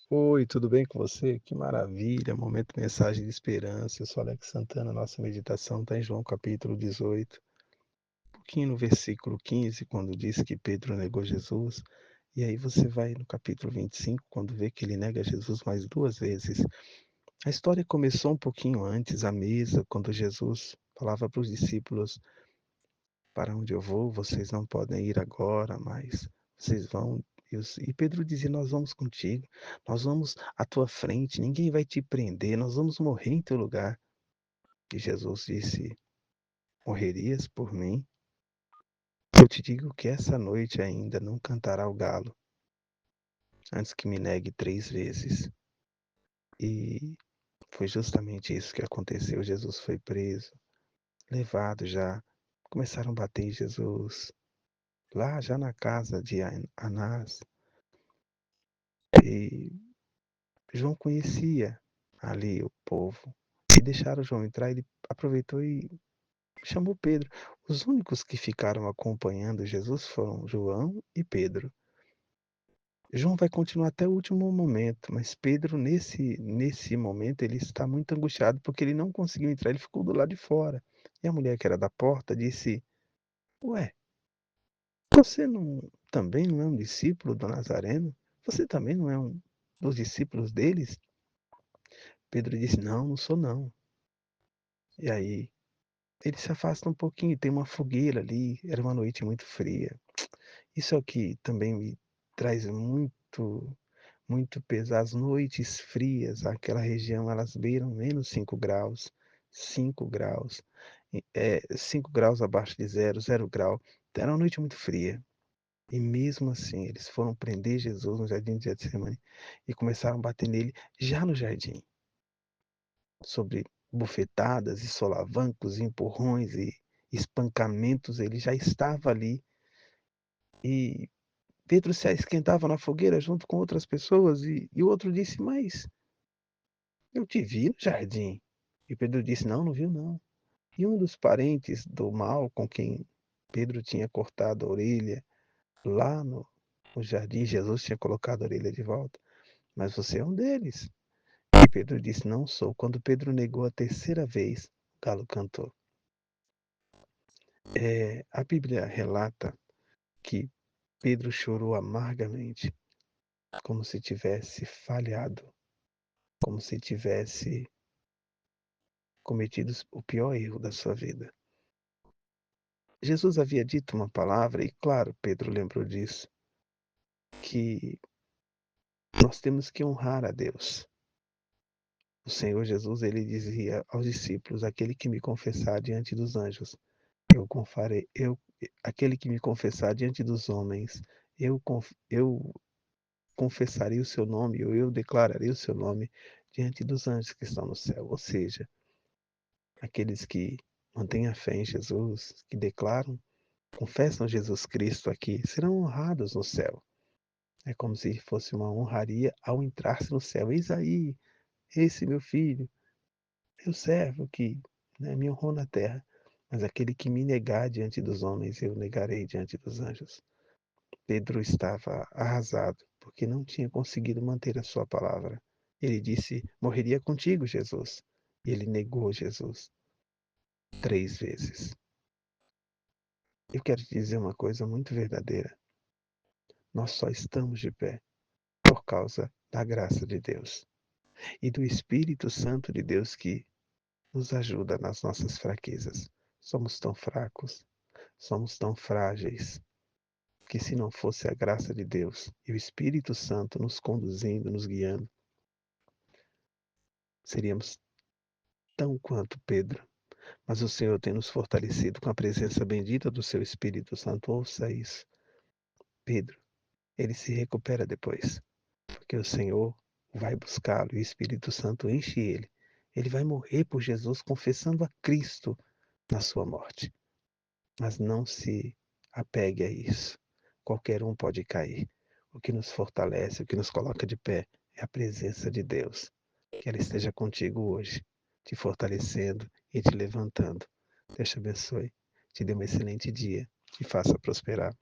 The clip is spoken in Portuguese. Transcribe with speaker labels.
Speaker 1: Oi, tudo bem com você? Que maravilha, momento mensagem de esperança. Eu sou Alex Santana, nossa meditação está em João capítulo 18, um pouquinho no versículo 15, quando diz que Pedro negou Jesus, e aí você vai no capítulo 25, quando vê que ele nega Jesus mais duas vezes. A história começou um pouquinho antes, à mesa, quando Jesus falava para os discípulos: para onde eu vou, vocês não podem ir agora, mas vocês vão. E Pedro dizia: nós vamos contigo, nós vamos à tua frente, ninguém vai te prender, nós vamos morrer em teu lugar. E Jesus disse: morrerias por mim? Eu te digo que essa noite ainda não cantará o galo, antes que me negue 3 vezes. E foi justamente isso que aconteceu. Jesus foi preso, levado já. Começaram a bater em Jesus, lá já na casa de Anás. E João conhecia ali o povo e deixaram João entrar. Ele aproveitou e chamou Pedro. Os únicos que ficaram acompanhando Jesus foram João e Pedro. João vai continuar até o último momento, mas Pedro, nesse momento, ele está muito angustiado porque ele não conseguiu entrar, ele ficou do lado de fora. E a mulher que era da porta disse: ué, você também não é um discípulo do Nazareno? Você também não é um dos discípulos deles? Pedro disse: não, não sou não. E aí ele se afasta um pouquinho, tem uma fogueira ali, era uma noite muito fria. Isso é o que também me traz muito pesar. As noites frias, aquela região, elas beiram menos 5 graus, 5 graus, 5 graus abaixo de zero, 0 grau. Era uma noite muito fria. E mesmo assim, eles foram prender Jesus no jardim de Getsemane e começaram a bater nele já no jardim, sobre bufetadas e solavancos, empurrões e espancamentos. Ele já estava ali e Pedro se esquentava na fogueira junto com outras pessoas e o outro disse: mas eu te vi no jardim. E Pedro disse: não, não viu não. E um dos parentes do mal com quem Pedro tinha cortado a orelha lá no jardim, Jesus tinha colocado a orelha de volta. Mas você é um deles. E Pedro disse: não sou. Quando Pedro negou a terceira vez, o galo cantou. A Bíblia relata que Pedro chorou amargamente, como se tivesse falhado, como se tivesse cometido o pior erro da sua vida. Jesus havia dito uma palavra, e claro, Pedro lembrou disso, que nós temos que honrar a Deus. O Senhor Jesus, ele dizia aos discípulos: aquele que me confessar diante dos anjos, aquele que me confessar diante dos homens, eu confessarei o seu nome, ou eu declararei o seu nome diante dos anjos que estão no céu. Ou seja, aqueles que mantêm a fé em Jesus, que declaram, confessam Jesus Cristo aqui, serão honrados no céu. É como se fosse uma honraria ao entrar-se no céu. Eis aí, esse meu filho, meu servo que, né, me honrou na terra. Mas aquele que me negar diante dos homens, eu negarei diante dos anjos. Pedro estava arrasado, porque não tinha conseguido manter a sua palavra. Ele disse: morreria contigo, Jesus. E ele negou Jesus 3 vezes. Eu quero te dizer uma coisa muito verdadeira. Nós só estamos de pé por causa da graça de Deus e do Espírito Santo de Deus que nos ajuda nas nossas fraquezas. Somos tão fracos, somos tão frágeis, que se não fosse a graça de Deus e o Espírito Santo nos conduzindo, nos guiando, seríamos tão quanto Pedro. Mas o Senhor tem nos fortalecido com a presença bendita do seu Espírito Santo. Ouça isso. Pedro, ele se recupera depois, porque o Senhor vai buscá-lo e o Espírito Santo enche ele. Ele vai morrer por Jesus, confessando a Cristo na sua morte. Mas não se apegue a isso. Qualquer um pode cair. O que nos fortalece, o que nos coloca de pé é a presença de Deus. Que ela esteja contigo hoje, te fortalecendo e te levantando. Deus te abençoe, te dê um excelente dia e faça prosperar.